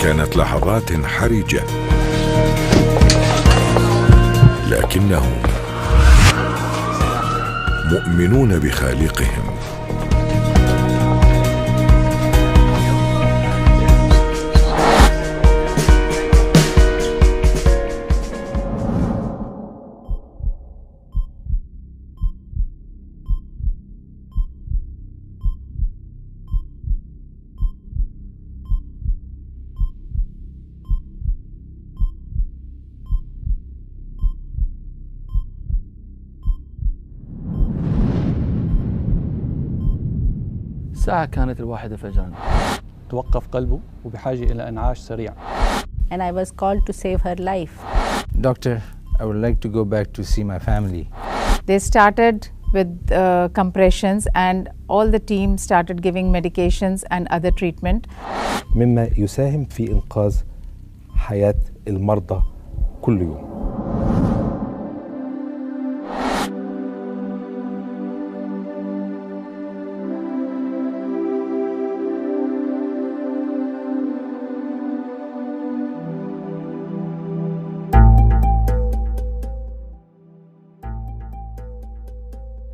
كانت لحظات حرجة، لكنهم مؤمنون بخالقهم. الساعة كانت 1 فجرا، توقف قلبه وبحاجة إلى إنعاش سريع. And I was called to save her life. Doctor, I would like to go back to see my family. They started with compressions and all the team started giving medications and other treatment. مما يساهم في إنقاذ حياة المرضى كل يوم.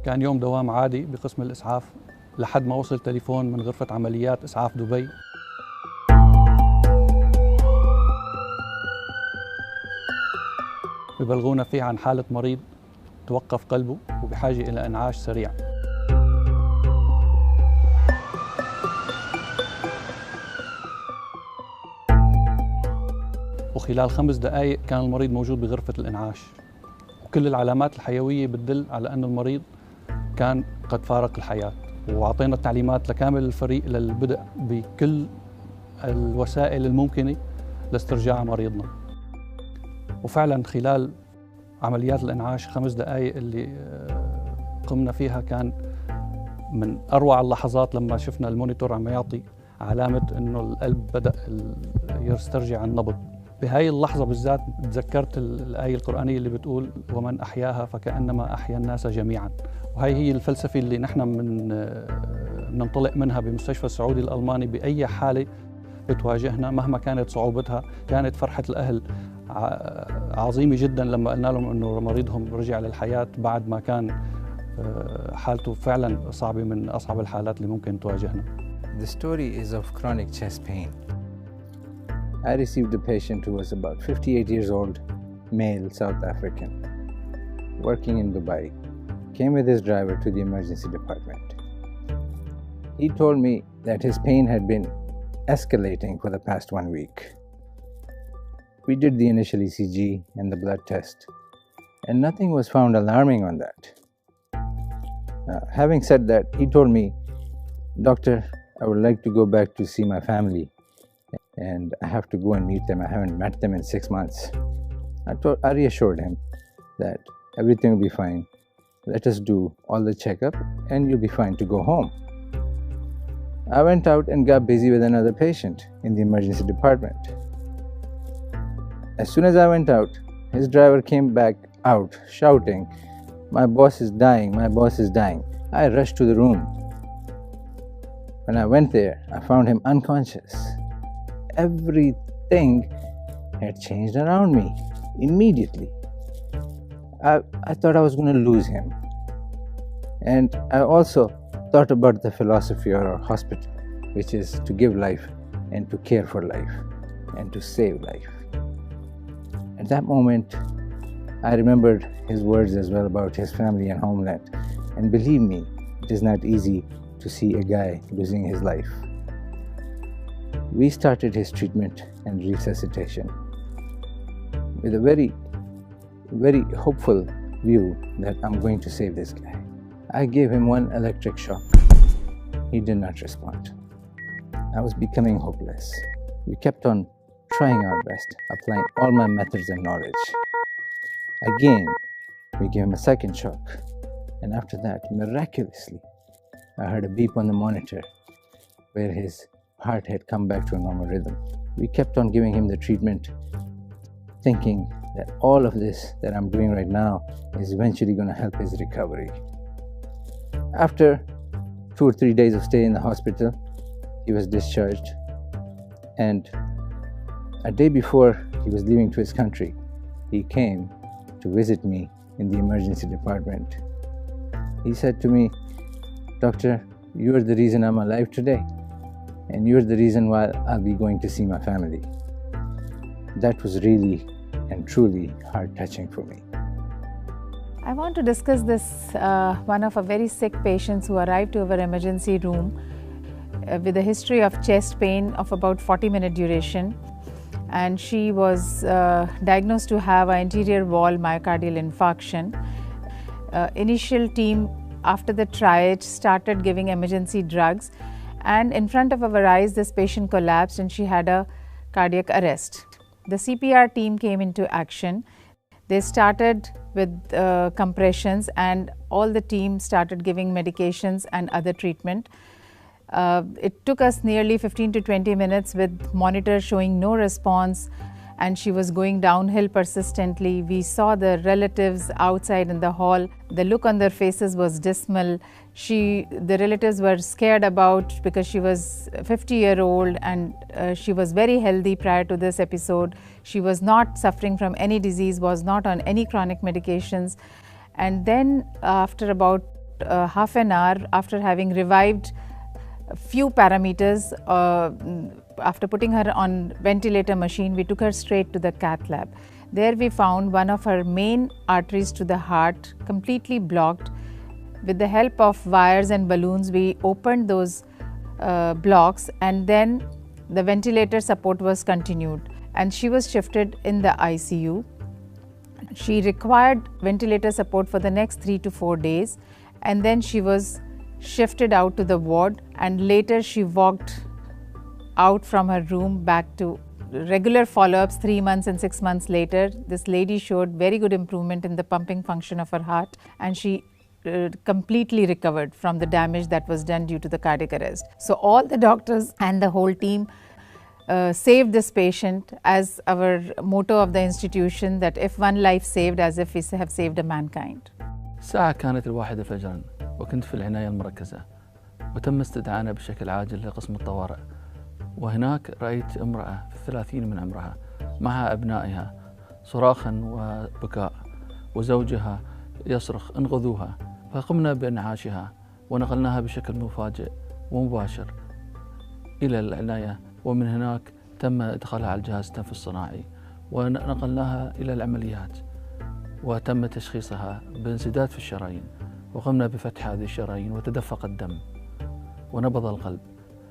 كان يوم دوام عادي بقسم الإسعاف لحد ما وصل تليفون من غرفة عمليات إسعاف دبي. ببلغونا فيه عن حالة مريض توقف قلبه وبحاجة إلى إنعاش سريع. وخلال 5 دقائق كان المريض موجود بغرفة الإنعاش، وكل العلامات الحيوية بتدل على أن المريض كان قد فارق الحياة. وأعطينا تعليمات لكامل الفريق للبدء بكل الوسائل الممكنة لاسترجاع مريضنا. وفعلا خلال عمليات الإنعاش 5 دقائق اللي قمنا فيها كان من أروع اللحظات لما شفنا المونيتور عم يعطي علامة إنه القلب بدأ يسترجع النبض. بهاي اللحظة بالذات تذكرت الآية القرآنية اللي بتقول ومن أحياها فكأنما أحيا الناس جميعا. وهي هي الفلسفة اللي نحن بننطلق منها بمستشفى السعودي الألماني. بأي حالة بتواجهنا مهما كانت صعوبتها، كانت فرحة الأهل عظيمة جدا لما قلنا لهم إنه مريضهم رجع للحياة بعد ما كان حالته فعلا صعبة، من أصعب الحالات اللي ممكن تواجهنا. The story is of chronic chest pain. I received a patient who was about 58 years old, male, South African, working in Dubai. Came with his driver to the emergency department. He told me that his pain had been escalating for the past 1 week. We did the initial ECG and the blood test, and nothing was found alarming on that. Having said that, he told me, Doctor, I would like to go back to see my family, and I have to go and meet them. I haven't met them in 6 months. I reassured him that everything will be fine. Let us do all the checkup and you'll be fine to go home. I went out and got busy with another patient in the emergency department. As soon as I went out, his driver came back out shouting, "My boss is dying, my boss is dying." I rushed to the room. When I went there, I found him unconscious. Everything had changed around me immediately. I thought I was going to lose him. And I also thought about the philosophy of our hospital, which is to give life and to care for life and to save life. At that moment, I remembered his words as well about his family and homeland. And believe me, it is not easy to see a guy losing his life. We started his treatment and resuscitation with a very hopeful view that I'm going to save this guy. I gave him 1 electric shock. He did not respond. I was becoming hopeless. We kept on trying our best, applying all my methods and knowledge. Again, we gave him a 2nd shock. And after that, miraculously, I heard a beep on the monitor where his heart had come back to a normal rhythm. We kept on giving him the treatment, thinking that all of this that I'm doing right now is eventually going to help his recovery. After 2 or 3 days of stay in the hospital, he was discharged, and A day before he was leaving to his country, he came to visit me in the emergency department. He said to me, "Doctor, you're the reason I'm alive today, and you're the reason why I'll be going to see my family." That was really and truly heart-touching for me. I want to discuss this, one of our very sick patients who arrived to our emergency room with a history of chest pain of about 40-minute duration. And she was diagnosed to have an anterior wall myocardial infarction. Initial team, after the triage, started giving emergency drugs, and in front of our eyes this patient collapsed and she had a cardiac arrest. The CPR team came into action. They started with compressions, and all the team started giving medications and other treatment. It took us nearly 15 to 20 minutes with monitor showing no response, and she was going downhill persistently. We saw the relatives outside in the hall. The look on their faces was dismal. The relatives were scared about, because she was 50-year-old and she was very healthy prior to this episode. She was not suffering from any disease, was not on any chronic medications. And then after about half an hour, after having revived a few parameters, after putting her on ventilator machine, we took her straight to the cath lab. There we found one of her main arteries to the heart completely blocked. With the help of wires and balloons, we opened those blocks, and then the ventilator support was continued, and she was shifted in the ICU. She required ventilator support for the next 3 to 4 days, and then she was shifted out to the ward, and later she walked out from her room back to regular follow-ups 3 months and 6 months later. This lady showed very good improvement in the pumping function of her heart, and she completely recovered from the damage that was done due to the cardiac arrest. So all the doctors and the whole team saved this patient, as our motto of the institution, that if one life saved, as if we have saved a mankind. الساعة كانت 1 فجرا، وكنت في العناية المركزة، وتم استدعائنا بشكل عاجل لقسم الطوارئ. وهناك رأيت امرأة في 30 من عمرها معها أبنائها صراخا وبكاء، وزوجها يصرخ انقذوها. فقمنا بإنعاشها ونقلناها بشكل مفاجئ ومباشر إلى العناية، ومن هناك تم إدخالها على الجهاز التنفس الصناعي، ونقلناها إلى العمليات، وتم تشخيصها بانسداد في الشرايين، وقمنا بفتح هذه الشرايين وتدفق الدم ونبض القلب.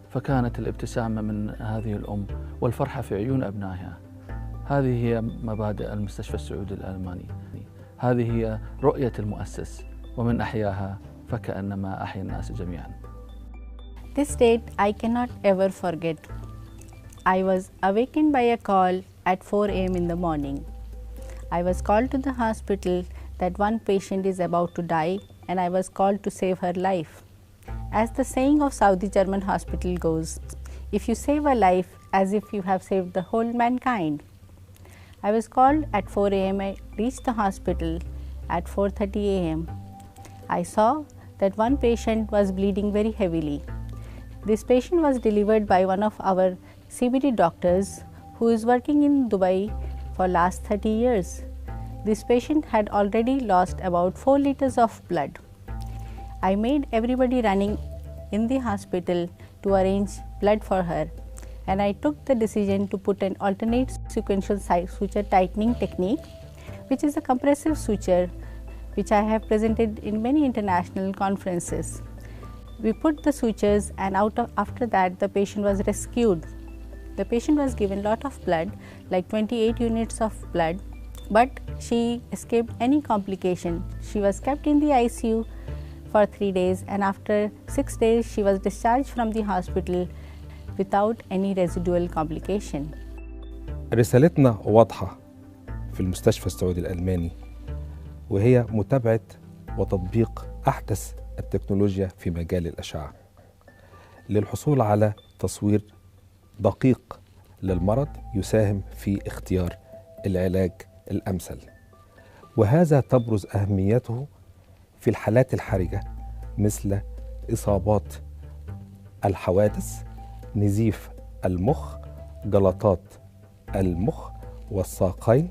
فكانت الابتسامة من هذه الأم والفرحة في عيون أبنائها. هذه هي مبادئ المستشفى السعودي الألماني، هذه هي رؤية المؤسس، ومن أحياها فكأنما أحيا الناس جميعا. This date I cannot ever forget. I was awakened by a call at 4 a.m. in the morning. I was called to the hospital that one patient is about to die, and I was called to save her life. As the saying of Saudi German hospital goes, if you save a life, as if you have saved the whole mankind. I was called at 4 a.m. I reached the hospital at 4:30 a.m. I saw that one patient was bleeding very heavily. This patient was delivered by one of our CBD doctors who is working in Dubai for last 30 years. This patient had already lost about 4 liters of blood. I made everybody running in the hospital to arrange blood for her, and I took the decision to put an alternate sequential suture tightening technique, which is a compressive suture which I have presented in many international conferences. We put the sutures, and after that the patient was rescued. The patient was given lot of blood, like 28 units of blood, but she escaped any complication. She was kept in the ICU for 3 days, and after 6 days she was discharged from the hospital without any residual complication. رسالتنا واضحة في المستشفى السعودي الألماني، وهي متابعة وتطبيق أحدث التكنولوجيا في مجال الأشعة للحصول على تصوير دقيق للمرض يساهم في اختيار العلاج الأمثل. وهذا تبرز أهميته في الحالات الحرجة مثل إصابات الحوادث، نزيف المخ، جلطات المخ والساقين،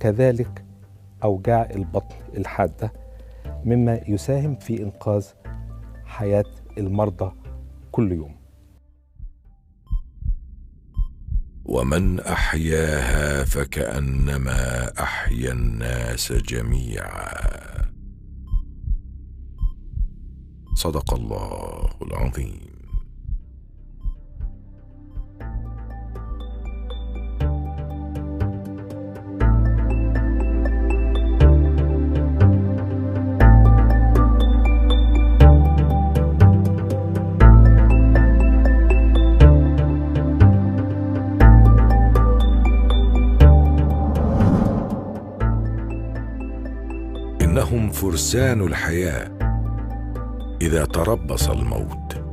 كذلك أوجاع البطن الحادة، مما يساهم في إنقاذ حياة المرضى كل يوم. ومن أحياها فكأنما أحيا الناس جميعا. صدق الله العظيم. إنهم فرسان الحياة إذا تربص الموت.